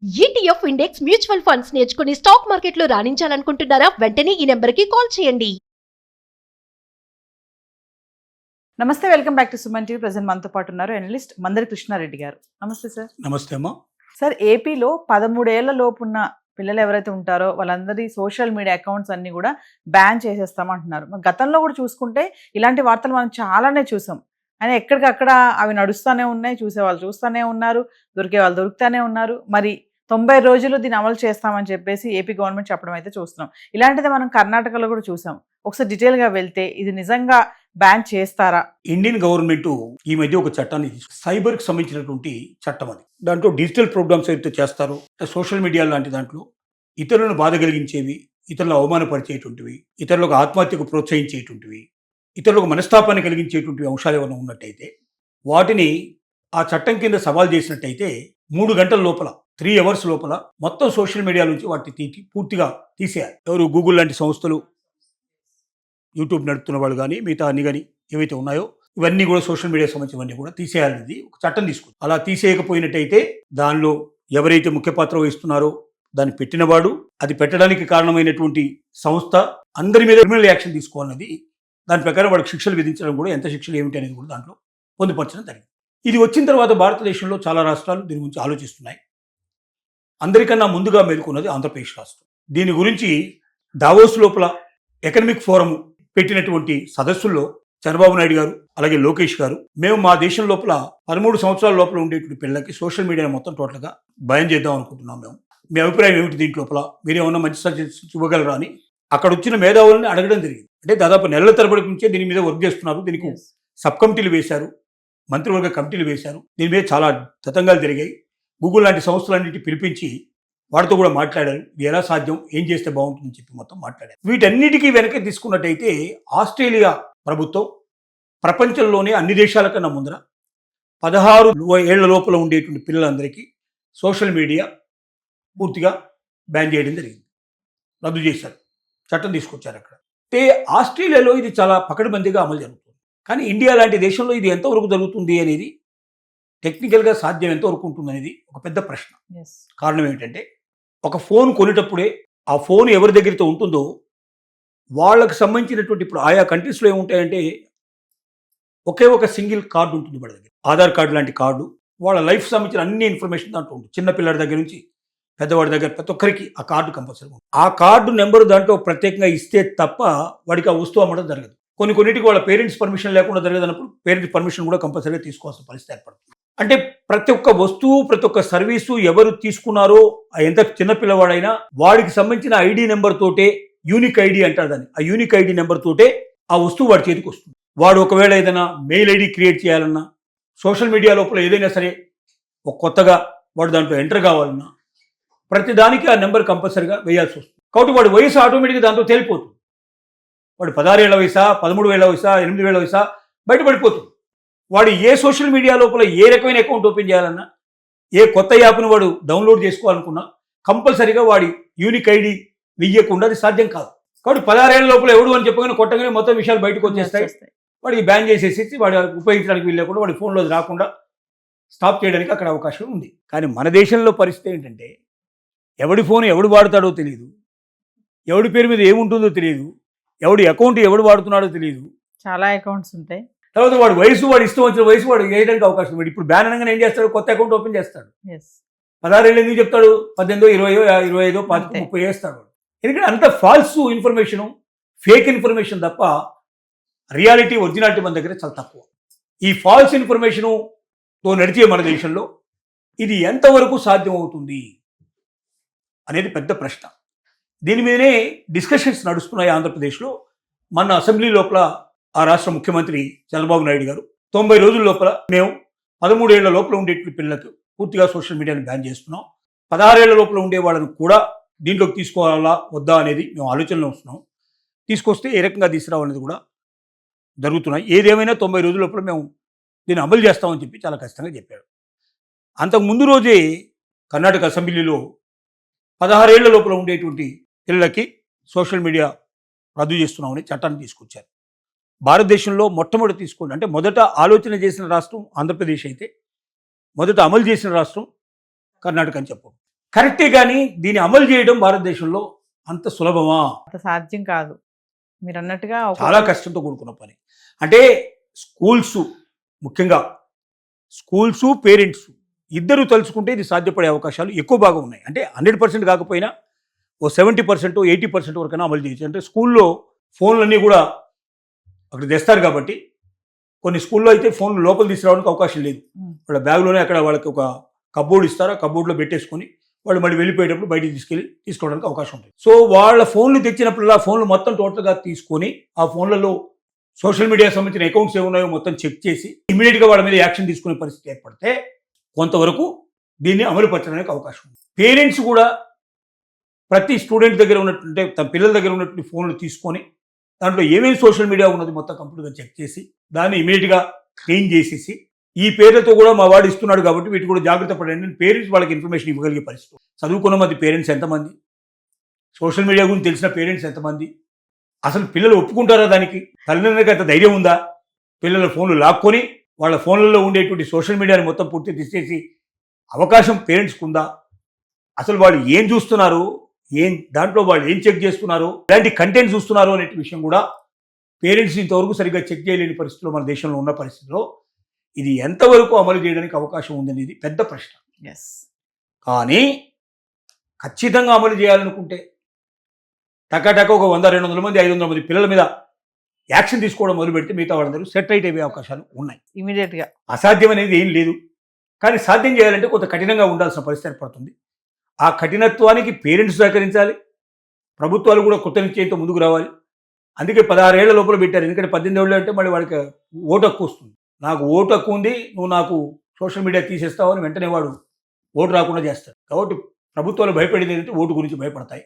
ETF index mutual funds నేర్చుకుని stock మార్కెట్లో రాణించాలనుకుంటున్నారా? వెంటనే ఈ నెంబర్కి కాల్ చేయండి. నమస్తే, welcome back to Suman TV. Present మనతో పాటు ఉన్నారు అనలిస్ట్ మందరి కృష్ణారెడ్డి గారు. నమస్తే సార్. నమస్తే అమ్మా. సార్, ఏపీలో 13 ఏళ్ల లోపు ఉన్న పిల్లలు ఎవరైతే ఉంటారో వాళ్ళందరి సోషల్ మీడియా అకౌంట్స్ అన్ని కూడా బ్యాన్ చేసేస్తామంటున్నారు. గతంలో కూడా చూసుకుంటే ఇలాంటి వార్తలు మనం చాలానే చూసాం. అయినా ఎక్కడికక్కడ అవి నడుస్తూనే ఉన్నాయి, చూసేవాళ్ళు చూస్తూనే ఉన్నారు, దొరికే వాళ్ళు దొరుకుతూనే ఉన్నారు. మరి 90 రోజులు దీన్ని అమలు చేస్తామని చెప్పేసి ఏపీ గవర్నమెంట్ చెప్పడం అయితే చూస్తున్నాం. ఇలాంటిది మనం కర్ణాటకలో కూడా చూసాం. ఒకసారి డీటెయిల్గా వెళ్తే ఇది నిజంగా బ్యాన్ చేస్తారా? ఇండియన్ గవర్నమెంట్ ఈ మధ్య ఒక చట్టాన్ని సైబర్ కి సంబంధించినటువంటి చట్టం అది. దాంట్లో డిజిటల్ ప్రోగ్రామ్స్ అయితే చేస్తారో, సోషల్ మీడియా లాంటి దాంట్లో ఇతరులను బాధ కలిగించేవి, ఇతరులను అవమానపరిచేటువంటివి, ఇతరులకు ఆత్మహత్యకు ప్రోత్సహించేటువంటివి, ఇతరులకు మనస్తాపాన్ని కలిగించేటువంటి అంశాలు ఏమైనా ఉన్నట్టయితే వాటిని ఆ చట్టం కింద సవాల్ చేసినట్టయితే 3 గంటల లోపల 3 అవర్స్ లోపల మొత్తం సోషల్ మీడియా నుంచి వాటిని పూర్తిగా తీసేయాలి. ఎవరు గూగుల్ లాంటి సంస్థలు, యూట్యూబ్ నడుపుతున్న వాళ్ళు కానీ మిగతా అన్ని కానీ ఏవైతే ఉన్నాయో ఇవన్నీ కూడా సోషల్ మీడియా సంబంధించినవన్నీ కూడా తీసేయాలనేది ఒక చట్టం తీసుకుంది. అలా తీసేయకపోయినట్టయితే దానిలో ఎవరైతే ముఖ్య పాత్ర వహిస్తున్నారో దాన్ని పెట్టినవాడు, అది పెట్టడానికి కారణమైనటువంటి సంస్థ అందరి మీద క్రిమినల్ యాక్షన్ తీసుకోవాలన్నది, దాని ప్రకారం వాడికి శిక్షలు విధించడం కూడా, ఎంత శిక్షలు ఏమిటి అనేది కూడా దాంట్లో పొందుపరచడం జరిగింది. ఇది వచ్చిన తర్వాత భారతదేశంలో చాలా రాష్ట్రాలు దీని గురించి ఆలోచిస్తున్నాయి. అందరికన్నా ముందుగా మేల్కొన్నది ఆంధ్రప్రదేశ్ రాష్ట్రం. దీని గురించి దావోస్ లోపల ఎకనమిక్ ఫోరం పెట్టినటువంటి సదస్సుల్లో చంద్రబాబు నాయుడు గారు అలాగే లోకేష్ గారు, మేము మా దేశం లోపల 13 సంవత్సరాల లోపల ఉండేటువంటి పిల్లలకి సోషల్ మీడియా మొత్తం టోటల్గా భయం చేద్దాం అనుకుంటున్నాం. మీ అభిప్రాయం ఏమిటి దీంట్లో లోపల, మీరేమన్నా మంచి సజెషన్స్ ఇవ్వగలరా అని అక్కడ వచ్చిన మేధావులను అడగడం జరిగింది. అంటే దాదాపు నెలల తరబడి నుంచే దీని మీద వర్క్ చేస్తున్నారు. దీనికి సబ్ కమిటీలు వేశారు, మంత్రివర్గ కమిటీలు వేశారు. దీని మీద చాలా తతంగాలు జరిగాయి. గూగుల్ లాంటి సంస్థలన్నింటినీ పిలిపించి వాటితో కూడా మాట్లాడారు. ఇది ఎలా సాధ్యం, ఏం చేస్తే బాగుంటుందని చెప్పి మొత్తం మాట్లాడారు. వీటన్నిటికీ వెనక తీసుకున్నట్టయితే ఆస్ట్రేలియా ప్రభుత్వం ప్రపంచంలోనే అన్ని దేశాల కన్నా ముందర 16 ఏళ్ల లోపల ఉండేటువంటి పిల్లలందరికీ సోషల్ మీడియా పూర్తిగా బ్యాన్ చేయడం జరిగింది, రద్దు చేశారు, చట్టం తీసుకొచ్చారు అక్కడ. అయితే ఆస్ట్రేలియాలో ఇది చాలా పకడ్బందీగా అమలు జరుగుతుంది. కానీ ఇండియా లాంటి దేశంలో ఇది ఎంతవరకు జరుగుతుంది అనేది, టెక్నికల్గా సాధ్యం ఎంతవరకు ఉంటుంది అనేది ఒక పెద్ద ప్రశ్న. కారణం ఏమిటంటే, ఒక ఫోన్ కొనేటప్పుడే ఆ ఫోన్ ఎవరి దగ్గరతో ఉంటుందో వాళ్ళకి సంబంధించినటువంటి, ఇప్పుడు ఆయా కంట్రీస్లో ఏముంటాయంటే ఒకే ఒక సింగిల్ కార్డు ఉంటుంది వాళ్ళ దగ్గర, ఆధార్ కార్డు లాంటి కార్డు, వాళ్ళ లైఫ్ సంబంధించిన అన్ని ఇన్ఫర్మేషన్ దాంట్లో ఉంటుంది. చిన్నపిల్లడి దగ్గర నుంచి పెద్దవాడి దగ్గర ప్రతి ఒక్కరికి ఆ కార్డు కంపల్సరీ ఉంటుంది. ఆ కార్డు నెంబరు దాంట్లో ప్రత్యేకంగా ఇస్తే తప్ప వాడికి ఆ వస్తువు అమ్మడం జరగదు. కొన్నిటికి వాళ్ళ పేరెంట్స్ పర్మిషన్ లేకుండా జరగదన్నప్పుడు పేరెంట్స్ పర్మిషన్ కూడా కంపల్సరీగా తీసుకోవాల్సిన పరిస్థితి ఏర్పడుతుంది. అంటే ప్రతి ఒక్క వస్తువు, ప్రతి ఒక్క సర్వీసు ఎవరు తీసుకున్నారో, ఎంత చిన్నపిల్లవాడైనా వాడికి సంబంధించిన ఐడి నెంబర్ తోటే, యూనిక్ ఐడి అంటారు దాన్ని, ఆ యూనిక్ ఐడి నెంబర్ తోటే ఆ వస్తువు వాడి చేతికి వస్తుంది. వాడు ఒకవేళ ఏదైనా మెయిల్ ఐడి క్రియేట్ చేయాలన్నా, సోషల్ మీడియా లోపల ఏదైనా సరే ఒక కొత్తగా వాడు దాంట్లో ఎంటర్ కావాలన్నా ప్రతి దానికి ఆ నెంబర్ కంపల్సరీగా వేయాల్సి వస్తుంది. కాబట్టి వాడి వయసు ఆటోమేటిక్గా దాంతో తేలిపోతుంది. వాడు 16 ఏళ్ల వయసా, 13 ఏళ్ల వయసా, 8 ఏళ్ల వయసా బయటపడిపోతుంది. వాడు ఏ సోషల్ మీడియా లోపల ఏ రకమైన అకౌంట్ ఓపెన్ చేయాలన్నా, ఏ కొత్త యాప్ను వాడు డౌన్లోడ్ చేసుకోవాలనుకున్నా కంపల్సరీగా వాడి యూనిక్ ఐడి వెయ్యకుండా అది సాధ్యం కాదు. కాబట్టి 16 ఏళ్ల లోపల ఎవడు అని చెప్పగానే కొట్టగానే మొత్తం విషయాలు బయటకు వచ్చేస్తాయి. వాడికి బ్యాన్ చేసేసి వాడు ఉపయోగించడానికి వీళ్ళకుండా వాడి ఫోన్లో రాకుండా స్టాప్ చేయడానికి అక్కడ అవకాశం ఉంది. కానీ మన దేశంలో పరిస్థితి ఏంటంటే, ఎవడి ఫోన్ ఎవడు వాడుతాడో తెలియదు, ఎవడి పేరు మీద ఏముంటుందో తెలియదు, ఎవడి అకౌంట్ ఎవడు వాడుతున్నాడో తెలియదు. చాలా అకౌంట్స్ ఉంటాయి. తర్వాత వాడు వయసు, వాడు ఇష్టం వచ్చిన వయసు వాడు వేయడానికి అవకాశం ఉంది. ఇప్పుడు బ్యాన్ అనగానే ఏం చేస్తాడు, కొత్త అకౌంట్ ఓపెన్ చేస్తాడు. 16 ఏళ్ళు ఎందుకు చెప్తాడు, 18, 20, 25, 25, 30 వేస్తాడు. ఎందుకంటే అంత ఫాల్స్ ఇన్ఫర్మేషను, ఫేక్ ఇన్ఫర్మేషన్ తప్ప రియాలిటీ, ఒరిజినాలిటీ మన దగ్గర చాలా తక్కువ. ఈ ఫాల్స్ ఇన్ఫర్మేషన్తో నడిచే మన దేశంలో ఇది ఎంతవరకు సాధ్యం అవుతుంది అనేది పెద్ద ప్రశ్న. దీని మీదనే డిస్కషన్స్ నడుస్తున్నాయి ఆంధ్రప్రదేశ్లో. మన అసెంబ్లీ లోపల ఆ రాష్ట్ర ముఖ్యమంత్రి చంద్రబాబు నాయుడు గారు 90 రోజుల లోపల మేము 13 ఏళ్ల లోపల ఉండేటువంటి పిల్లలకు పూర్తిగా సోషల్ మీడియాని బ్యాన్ చేస్తున్నాం, 16 ఏళ్ల లోపల ఉండే వాళ్ళని కూడా దీంట్లోకి తీసుకోవాలా వద్దా అనేది మేము ఆలోచనలో వస్తున్నాం. తీసుకొస్తే ఏ రకంగా తీసుకురావాలనేది కూడా జరుగుతున్నాయి. ఏదేమైనా 90 రోజుల లోపల మేము దీన్ని అమలు చేస్తామని చెప్పి చాలా ఖచ్చితంగా చెప్పాడు. అంతకు ముందు రోజే కర్ణాటక అసెంబ్లీలో 16 ఏళ్ల లోపల ఉండేటువంటి పిల్లలకి సోషల్ మీడియా రద్దు చేస్తున్నామని చట్టాన్ని తీసుకొచ్చారు. భారతదేశంలో మొట్టమొదటి తీసుకోండి, అంటే మొదట ఆలోచన చేసిన రాష్ట్రం ఆంధ్రప్రదేశ్ అయితే మొదట అమలు చేసిన రాష్ట్రం కర్ణాటక అని చెప్పు. కరెక్టే, కానీ దీన్ని అమలు చేయడం భారతదేశంలో అంత సులభమా? అంత సాధ్యం కాదు. మీరు అన్నట్టుగా చాలా కష్టంతో కూడుకున్న పని. అంటే స్కూల్స్, ముఖ్యంగా స్కూల్స్, పేరెంట్స్ ఇద్దరు తలుచుకుంటే ఇది సాధ్యపడే అవకాశాలు ఎక్కువ బాగా ఉన్నాయి. అంటే 100% కాకపోయినా ఓ 70%, 80% వరకైనా అమలు చేయొచ్చు. అంటే స్కూల్లో ఫోన్లన్నీ కూడా అక్కడ తెస్తారు కాబట్టి, కొన్ని స్కూల్లో అయితే ఫోన్లు లోపల తీసుకురావడానికి అవకాశం లేదు. వాళ్ళ బ్యాగ్లోనే అక్కడ వాళ్ళకి ఒక కబోర్డ్ ఇస్తారు, ఆ కబోర్డ్లో పెట్టేసుకొని వాళ్ళు మళ్ళీ వెళ్ళిపోయేటప్పుడు బయటికి తీసుకోవడానికి అవకాశం ఉంటుంది. సో వాళ్ళ ఫోన్లు తెచ్చినప్పుడు ఆ ఫోన్లు మొత్తం టోటల్గా తీసుకొని ఆ ఫోన్లలో సోషల్ మీడియా సంబంధించిన అకౌంట్స్ ఏమున్నాయో మొత్తం చెక్ చేసి ఇమీడియట్గా వాళ్ళ మీద యాక్షన్ తీసుకునే పరిస్థితి ఏర్పడితే కొంతవరకు దీన్ని అమలు పరచడానికి అవకాశం ఉంది. పేరెంట్స్ కూడా ప్రతి స్టూడెంట్ దగ్గర ఉన్నటువంటి, తన పిల్లల దగ్గర ఉన్నటువంటి ఫోన్లు తీసుకొని దాంట్లో ఏమేమి సోషల్ మీడియా ఉన్నది మొత్తం కంప్లీట్గా చెక్ చేసి దాన్ని ఇమీడియట్గా క్లీన్ చేసేసి, ఈ పేర్లతో కూడా మా వాడు ఇస్తున్నాడు కాబట్టి వీటి కూడా జాగ్రత్త పడండి, పేరెంట్స్ వాళ్ళకి ఇన్ఫర్మేషన్ ఇవ్వగలిగే పరిస్థితి. చదువుకున్న మంది పేరెంట్స్ ఎంతమంది, సోషల్ మీడియా గురించి తెలిసిన పేరెంట్స్ ఎంతమంది, అసలు పిల్లలు ఒప్పుకుంటారా దానికి? తల్లిదండ్రులకి అంత ధైర్యం ఉందా? పిల్లల ఫోన్లు లాక్కొని వాళ్ళ ఫోన్లలో ఉండేటువంటి సోషల్ మీడియాని మొత్తం పూర్తి తీసేసి అవకాశం పేరెంట్స్కి ఉందా? అసలు వాళ్ళు ఏం చూస్తున్నారు, దాంట్లో వాళ్ళు ఏం చెక్ చేస్తున్నారు, ఇలాంటి కంటెంట్ చూస్తున్నారు అనే విషయం కూడా పేరెంట్స్ ఇంతవరకు సరిగ్గా చెక్ చేయలేని పరిస్థితిలో మన దేశంలో ఉన్న పరిస్థితిలో ఇది ఎంతవరకు అమలు చేయడానికి అవకాశం ఉందనేది పెద్ద ప్రశ్న. కానీ ఖచ్చితంగా అమలు చేయాలనుకుంటే టకాటక ఒక 100-200 మంది 500 మంది పిల్లల మీద యాక్షన్ తీసుకోవడం మొదలు పెడితే మిగతా వాళ్ళందరూ సెట్ రైట్ అయ్యే అవకాశాలు ఉన్నాయి. ఇమీడియట్గా అసాధ్యం అనేది ఏం లేదు, కానీ సాధ్యం చేయాలంటే కొంత కఠినంగా ఉండాల్సిన పరిస్థితి ఏర్పడుతుంది. ఆ కఠినత్వానికి పేరెంట్స్ సహకరించాలి, ప్రభుత్వాలు కూడా కొత్త నిశ్చయంతో ముందుకు రావాలి. అందుకే 16 ఏళ్ల లోపల పెట్టారు. ఎందుకంటే 18 ఏళ్ళు అంటే మళ్ళీ వాడికి ఓటు హక్కు వస్తుంది. నాకు ఓటు హక్కు ఉంది, నువ్వు నాకు సోషల్ మీడియా తీసేస్తావు అని వెంటనే వాడు ఓటు రాకుండా చేస్తాడు. కాబట్టి ప్రభుత్వాలు భయపడేది ఏంటంటే ఓటు గురించి భయపడతాయి.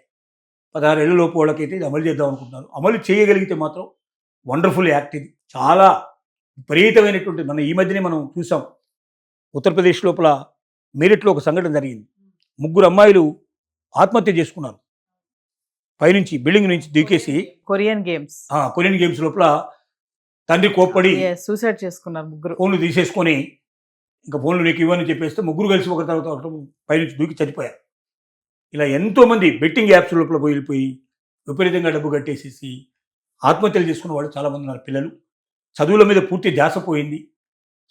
16 ఏళ్ల లోపు వాళ్ళకైతే ఇది అమలు చేద్దాం అనుకుంటున్నారు. అమలు చేయగలిగితే మాత్రం వండర్ఫుల్ యాక్ట్. ఇది చాలా విపరీతమైనటువంటి, మన ఈ మధ్యనే మనం చూసాం, ఉత్తరప్రదేశ్ లోపల మీరట్లో ఒక సంఘటన జరిగింది. 3 అమ్మాయిలు ఆత్మహత్య చేసుకున్నారు. పైనుంచి బిల్డింగ్ నుంచి దూకేసి కొరియన్ గేమ్స్ లోపల తండ్రి కోప్పడి సూసైడ్ చేసుకున్నారు. 3 ఫోన్లు తీసేసుకొని ఇంకా ఫోన్లు నీకు ఇవ్వని చెప్పేస్తే 3 కలిసి ఒక తర్వాత పైనుంచి దూకి చనిపోయారు. ఇలా ఎంతోమంది బెట్టింగ్ యాప్స్ లోపల వెళ్ళిపోయి విపరీతంగా డబ్బు కట్టేసేసి ఆత్మహత్యలు చేసుకున్న వాళ్ళు చాలామంది ఉన్నారు. పిల్లలు చదువుల మీద పూర్తి ధ్యాస పోయింది.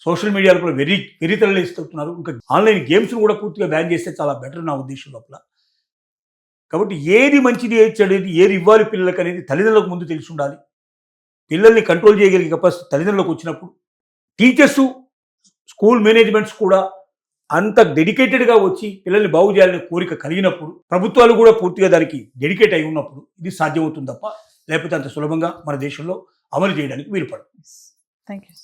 సోషల్ మీడియా లోపల వెరితరలేస్తున్నారు. ఇంకా ఆన్లైన్ గేమ్స్ను కూడా పూర్తిగా బ్యాన్ చేస్తే చాలా బెటర్ నా ఉద్దేశం లోపల. కాబట్టి ఏది మంచిది, ఏది చెడేది, ఏది ఇవ్వాలి పిల్లలకు అనేది తల్లిదండ్రులకు ముందు తెలిసి ఉండాలి. పిల్లల్ని కంట్రోల్ చేయగలిగే కెపాసిటీ తల్లిదండ్రులకు వచ్చినప్పుడు టీచర్సు, స్కూల్ మేనేజ్మెంట్స్ కూడా అంత డెడికేటెడ్గా వచ్చి పిల్లల్ని బాగు చేయాలనే కోరిక కలిగినప్పుడు, ప్రభుత్వాలు కూడా పూర్తిగా దానికి డెడికేట్ అయి ఉన్నప్పుడు ఇది సాధ్యమవుతుంది తప్ప లేకపోతే అంత సులభంగా మన దేశంలో అమలు చేయడానికి వీలుపడదు. Thank you.